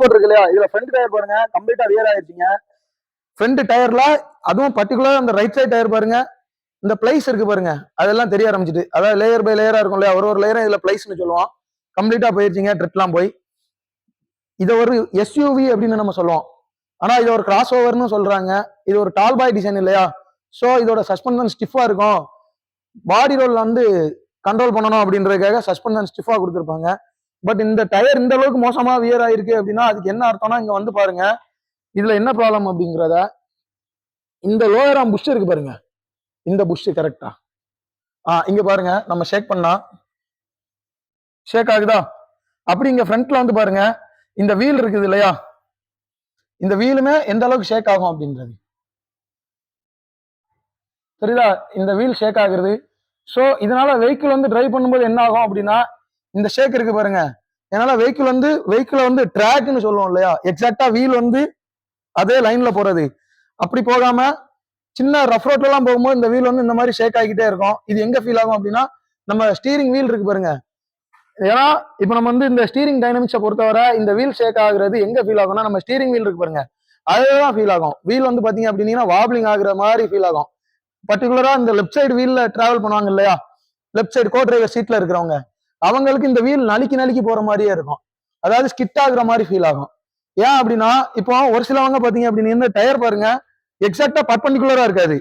Support இருக்கு இல்லையா, இதுல ஃப்ரண்ட் டயர் பாருங்க கம்ப்ளீட்டா வியர் ஆயிடுச்சுங்க. ஃப்ரண்ட் டயர்ல அதுவும் பர்டிகுலர் அந்த ரைட் சைட் டயர் பாருங்க, இந்த பிளைஸ் இருக்கு பாருங்க, அதெல்லாம் தெரிய ஆரம்பிச்சிட்டு, அதாவது லேயர் பை லேயரா இருக்கும் இல்லையா, ஒரு லேயரும் இதுல பிளைஸ்னு சொல்லுவோம். கம்ப்ளீட்டா போயிருச்சுங்க ட்ரெட்லாம் போய். இதை ஒரு எஸ்யூவி அப்படின்னு நம்ம சொல்லுவோம், ஆனா இது ஒரு கிராஸ் ஓவர்னு சொல்றாங்க. இது ஒரு டால் பாய் டிசைன் இல்லையா, ஸோ இதோட சஸ்பென்ஷன் ஸ்டிஃபா இருக்கும். பாடி ரோல் வந்து கண்ட்ரோல் பண்ணணும் அப்படின்றதுக்காக சஸ்பென்ஷன் ஸ்டிஃபா கொடுத்துருப்பாங்க. பட் இந்த டயர் இந்த அளவுக்கு மோசமா வியர் ஆயிருக்கு அப்படின்னா அதுக்கு என்ன அர்த்தம்னா, இங்க வந்து பாருங்க இதுல என்ன ப்ராப்ளம் அப்படிங்கிறத, இந்த லோயர் ஆர்ம் புஷ் இருக்கு பாருங்க, இந்த புஷ் கரெக்டா இங்க பாருங்க, நம்ம ஷேக் பண்ணா ஷேக் ஆகுதா, அப்படி இங்க ஃப்ரண்ட்ல வந்து பாருங்க இந்த வீல் இருக்குது இல்லையா, இந்த வீலுமே எந்த அளவுக்கு ஷேக் ஆகும் அப்படின்றது சரிதா, இந்த வீல் ஷேக் ஆகுறது. ஸோ இதனால வெஹிக்கிள் வந்து டிரைவ் பண்ணும்போது என்ன ஆகும் அப்படின்னா, இந்த ஷேக் இருக்கு பாருங்க, அதனால வெஹிக்கிளை வந்து ட்ராக்னு சொல்லுவோம் இல்லையா, எக்ஸாக்டா வீல் வந்து அதே லைன்ல போறது, அப்படி போகாம சின்ன ரஃப் ரோட்ல எல்லாம் போகும்போது இந்த வீல் வந்து இந்த மாதிரி ஷேக் ஆகிக்கிட்டே இருக்கும். இது எங்க ஃபீல் ஆகும் அப்படின்னா, நம்ம ஸ்டீரிங் வீல் இருக்கு பாருங்க, ஏன்னா இப்ப நம்ம வந்து இந்த ஸ்டீரிங் டைனமிக்ஸை பொறுத்தவரை இந்த வீல் ஷேக் ஆகுறது எங்க ஃபீல் ஆகும்னா, நம்ம ஸ்டீரிங் வீல் இருக்கு பாருங்க அதுதான் ஃபீல் ஆகும். வீல் வந்து பாத்தீங்க அப்படின்னா வாப்லிங் ஆகுற மாதிரி ஃபீல் ஆகும். பர்டிகுலரா இந்த லெஃப்ட் சைடு வீல்ல டிராவல் பண்ணுவாங்க இல்லையா, லெஃப்ட் சைடு கோ டிரைவர் சீட்ல இருக்கிறவங்க, அவங்களுக்கு இந்த வீல் நலுக்கி போற மாதிரியே இருக்கும், அதாவது ஸ்கிட் ஆகுற மாதிரி ஃபீல் ஆகும். ஏன் அப்படின்னா, இப்போ ஒரு சிலவங்க பாத்தீங்க அப்படின்னு இந்த டயர் பாருங்க எக்ஸாக்டா பர்பண்டிகுலரா இருக்காது,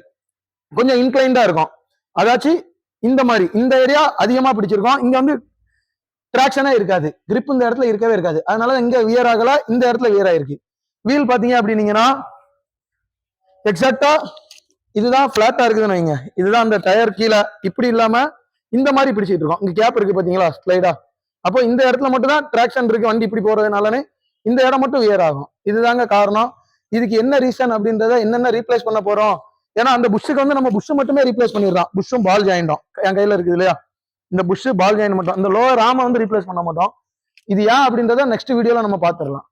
கொஞ்சம் இன்க்ளைண்டா இருக்கும். அதாச்சும் இந்த மாதிரி இந்த ஏரியா அதிகமா பிடிச்சிருக்கும், இங்க வந்து டிராக்ஷனே இருக்காது, கிரிப் இந்த இடத்துல இருக்கவே இருக்காது, அதனால இங்க வியர் ஆகல, இந்த இடத்துல வியர் ஆயிருக்கு. வீல் பாத்தீங்க அப்படின்னீங்கன்னா எக்ஸாக்டா இதுதான் பிளாட்டா இருக்குதுன்னு வைங்க, இதுதான் அந்த டயர் கீழே இப்படி இல்லாம இந்த மாதிரி பிடிச்சிட்டு இருக்கோம். இங்க கேப் இருக்கு பாத்தீங்களா ஸ்லைடா, அப்போ இந்த இடத்துல மட்டும் தான் டிராக்ஷன் இருக்கு, வண்டி இப்படி போறதுனாலன்னு இந்த இடம் மட்டும் வியர் ஆகும். இதுதாங்க காரணம். இதுக்கு என்ன ரீசன் அப்படின்றத என்னென்ன ரீப்ளேஸ் பண்ண போறோம், ஏன்னா அந்த புஷ்ஷுக்கு வந்து நம்ம புஷ் மட்டுமே ரீப்ளேஸ் பண்ணிடுறோம், புஷ்ஷும் பால் ஜாயிண்டும் என் கையில இருக்குது இல்லையா, இந்த புஷ் பால் ஜாயின் மட்டும், இந்த லோவர் ஆமை வந்து ரீப்ளேஸ் பண்ண மாட்டோம். இது ஏன் அப்படின்றத நெக்ஸ்ட் வீடியோல நம்ம பாத்துடலாம்.